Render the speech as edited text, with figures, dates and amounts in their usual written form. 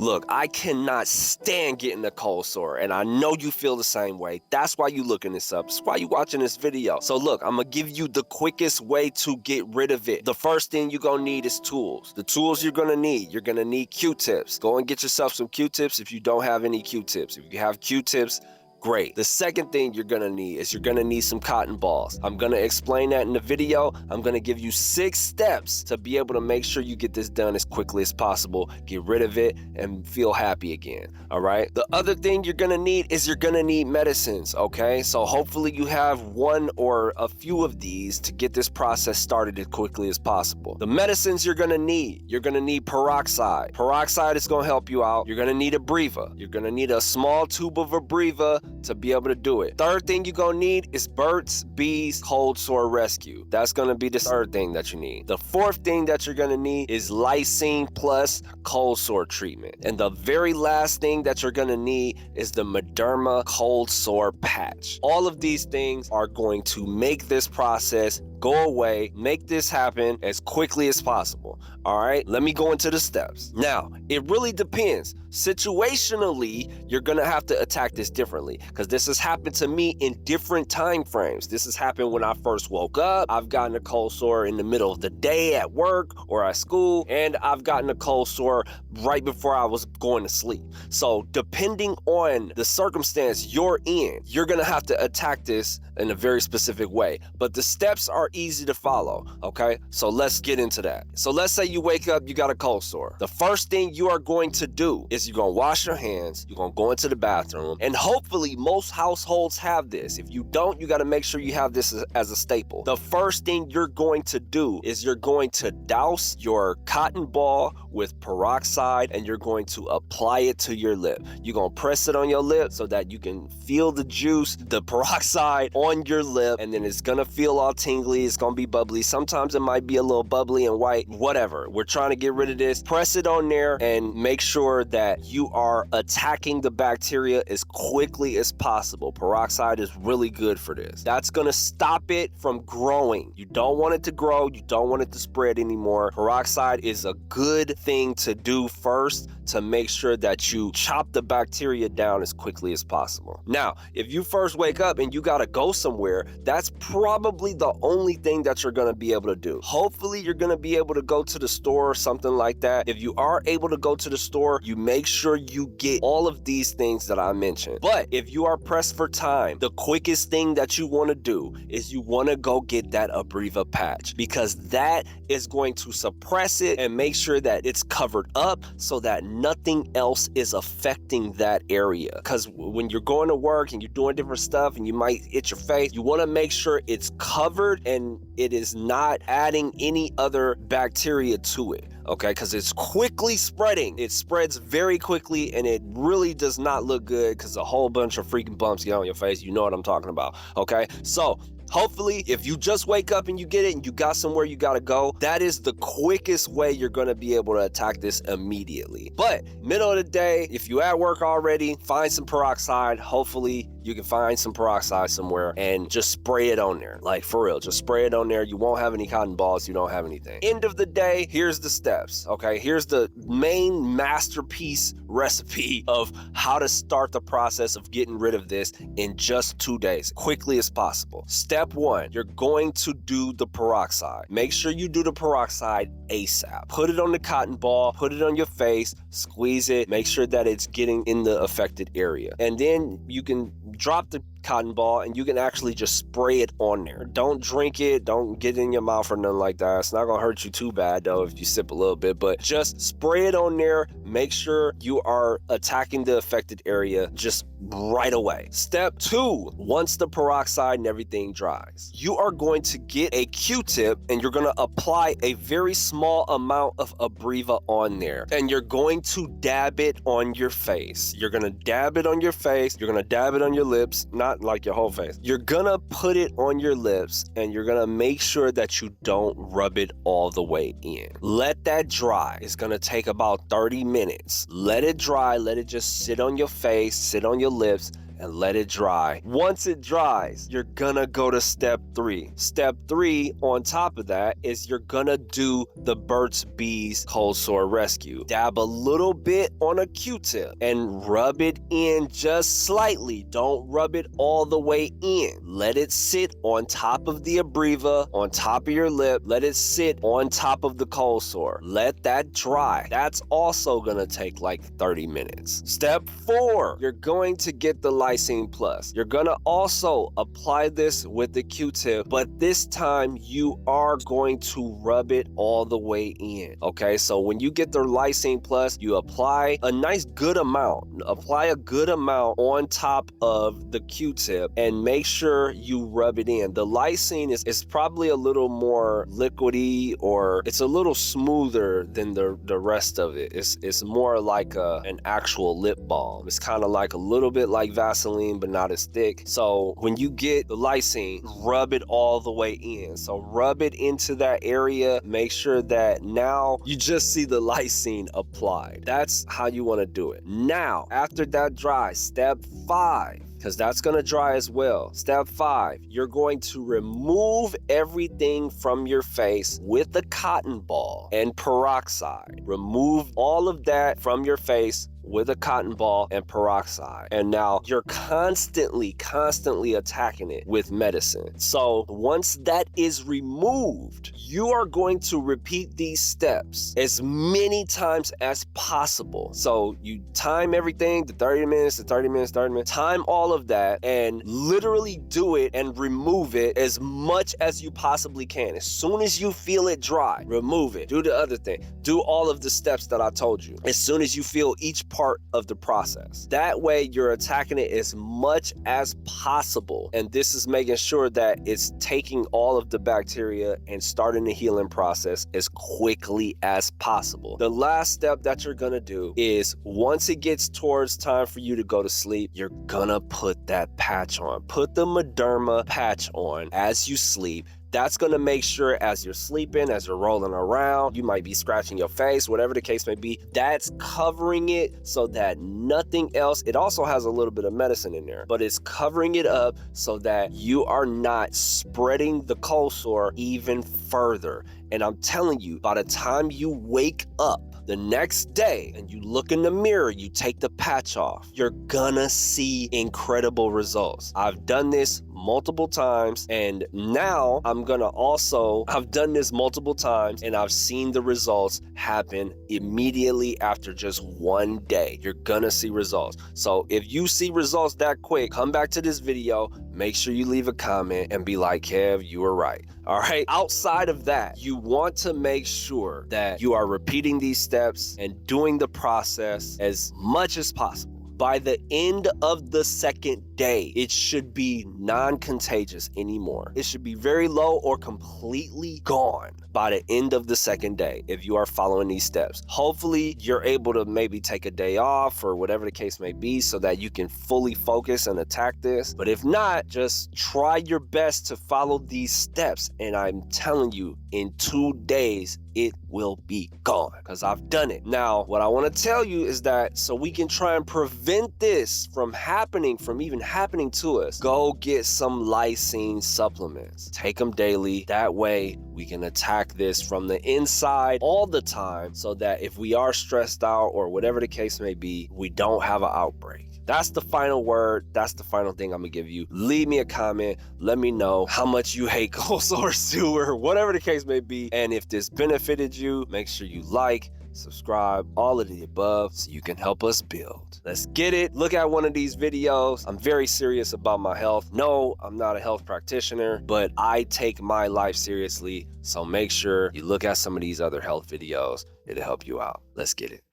Look, I cannot stand getting a cold sore, and I know you feel the same way. That's why you looking this up. That's why you watching this video. So look, I'm gonna give you the quickest way to get rid of it. The first thing you're gonna need is tools. The tools you're gonna need Q-tips. Go and get yourself some Q-tips if you don't have any Q-tips. If you have Q-tips, great. The second thing you're gonna need is some cotton balls. I'm gonna explain that in the video. I'm gonna give you 6 steps to be able to make sure you get this done as quickly as possible, get rid of it, and feel happy again, all right? The other thing you're gonna need medicines, okay? So hopefully you have one or a few of these to get this process started as quickly as possible. The medicines you're gonna need peroxide. Peroxide is gonna help you out. You're gonna need a breather. You're gonna need a small tube of a breather to be able to do it. Third thing you're gonna need is Burt's Bees Cold Sore Rescue. That's gonna be the third thing that you need. The fourth thing that you're gonna need is Lysine Plus Cold Sore Treatment. And the very last thing that you're gonna need is the Mederma Cold Sore Patch. All of these things are going to make this process go away, make this happen as quickly as possible. All right, let me go into the steps. Now, it really depends. Situationally, you're gonna have to attack this differently because this has happened to me in different time frames. This has happened when I first woke up. I've gotten a cold sore in the middle of the day at work or at school, and I've gotten a cold sore right before I was going to sleep. So depending on the circumstance you're in, you're gonna have to attack this in a very specific way. But the steps are easy to follow, okay? So let's get into that. So let's say you wake up, you got a cold sore. The first thing you are going to do is you're gonna wash your hands, you're gonna go into the bathroom, and hopefully most households have this. If you don't, you gotta make sure you have this as a staple. The first thing you're going to do is you're going to douse your cotton ball with peroxide and you're going to apply it to your lip. You're gonna press it on your lip so that you can feel the juice, the peroxide on your lip, and then it's gonna feel all tingly, it's gonna be bubbly. Sometimes it might be a little bubbly and white, whatever. We're trying to get rid of this. Press it on there and make sure that you are attacking the bacteria as quickly as possible. Peroxide is really good for this. That's gonna stop it from growing. You don't want it to grow, you don't want it to spread anymore. Peroxide is a good thing to do first to make sure that you chop the bacteria down as quickly as possible. Now, if you first wake up and you gotta go somewhere, that's probably the only thing that you're gonna be able to do. Hopefully you're gonna be able to go to the store or something like that. If you are able to go to the store, you make sure you get all of these things that I mentioned. But if you are pressed for time, the quickest thing that you wanna do is you wanna go get that Abreva patch, because that is going to suppress it and make sure that it's covered up so that nothing else is affecting that area. Because when you're going to work and you're doing different stuff and you might itch your face, you want to make sure it's covered and it is not adding any other bacteria to it, okay? Because it's quickly spreading. It spreads very quickly and it really does not look good because a whole bunch of freaking bumps get on your face. You know what I'm talking about, okay? So hopefully, if you just wake up and you get it and you got somewhere you gotta go, that is the quickest way you're gonna be able to attack this immediately. But middle of the day, if you at work already, find some peroxide. Hopefully you can find some peroxide somewhere and just spray it on there. Like for real, just spray it on there. You won't have any cotton balls, you don't have anything. End of the day, here's the steps, okay? Here's the main masterpiece recipe of how to start the process of getting rid of this in just 2 days, quickly as possible. Step 1, you're going to do the peroxide. Make sure you do the peroxide ASAP. Put it on the cotton ball, put it on your face, squeeze it, make sure that it's getting in the affected area. And then you can drop the cotton ball and you can actually just spray it on there. Don't drink it, don't get it in your mouth or nothing like that. It's not gonna hurt you too bad though if you sip a little bit, but just spray it on there. Make sure you are attacking the affected area just right away. Step 2, once the peroxide and everything dries, you are going to get a Q-tip and you're gonna apply a very small amount of Abreva on there. And you're going to dab it on your face. You're gonna dab it on your face, you're gonna dab it on your lips, not like your whole face. You're gonna put it on your lips and you're gonna make sure that you don't rub it all the way in. Let that dry. It's gonna take about 30 minutes. Let it dry, let it just sit on your face, sit on your lips, and let it dry. Once it dries, you're gonna go to step 3. Step 3 on top of that is you're gonna do the Burt's Bees cold sore rescue. Dab a little bit on a Q-tip and rub it in just slightly. Don't rub it all the way in. Let it sit on top of the abreva, on top of your lip. Let it sit on top of the cold sore. Let that dry. That's also gonna take like 30 minutes. Step 4, you're going to get the Lysine Plus. You're gonna also apply this with the Q-tip, but this time you are going to rub it all the way in. Okay, so when you get the Lysine Plus, you apply a nice good amount. Apply a good amount on top of the Q-tip and make sure you rub it in. The lysine is probably a little more liquidy, or it's a little smoother than the rest of it. It's more like an actual lip balm. It's kind of like a little bit like Vaseline, but not as thick. So when you get the lysine, rub it all the way in. So rub it into that area. Make sure that now you just see the lysine applied. That's how you want to do it. Now, after that dries, step 5, because that's going to dry as well. Step 5, you're going to remove everything from your face with a cotton ball and peroxide. Remove all of that from your face with a cotton ball and peroxide. And now you're constantly attacking it with medicine. So once that is removed, you are going to repeat these steps as many times as possible. So you time everything to 30 minutes, to 30 minutes, 30 minutes, time all of that and literally do it and remove it as much as you possibly can. As soon as you feel it dry, remove it. Do the other thing. Do all of the steps that I told you as soon as you feel each part of the process. That way you're attacking it as much as possible. And this is making sure that it's taking all of the bacteria and starting the healing process as quickly as possible. The last step that you're gonna do is once it gets towards time for you to go to sleep, you're gonna put that patch on. Put the Mederma patch on as you sleep. That's gonna make sure as you're sleeping, as you're rolling around, you might be scratching your face, whatever the case may be, that's covering it so that nothing else, it also has a little bit of medicine in there, but it's covering it up so that you are not spreading the cold sore even further. And I'm telling you, by the time you wake up the next day and you look in the mirror, you take the patch off, you're gonna see incredible results. I've done this multiple times, and now I've done this multiple times and I've seen the results happen immediately after just one day. You're gonna see results. So if you see results that quick, come back to this video, make sure you leave a comment and be like, Kev, you were right. All right. Outside of that, you want to make sure that you are repeating these steps and doing the process as much as possible. By the end of the second day, it should be non-contagious anymore. It should be very low or completely gone by the end of the second day if you are following these steps. Hopefully, you're able to maybe take a day off or whatever the case may be so that you can fully focus and attack this. But if not, just try your best to follow these steps. And I'm telling you, in 2 days, it will be gone because I've done it. Now, what I want to tell you is that so we can try and prevent this from even happening to us, go get some lysine supplements. Take them daily. That way we can attack this from the inside all the time so that if we are stressed out or whatever the case may be, we don't have an outbreak. That's the final word. That's the final thing I'm gonna give you. Leave me a comment. Let me know how much you hate cold sores too, or whatever the case may be. And if this benefited you, make sure you like, subscribe, all of the above so you can help us build. Let's get it. Look at one of these videos. I'm very serious about my health. No, I'm not a health practitioner, but I take my life seriously. So make sure you look at some of these other health videos. It'll help you out. Let's get it.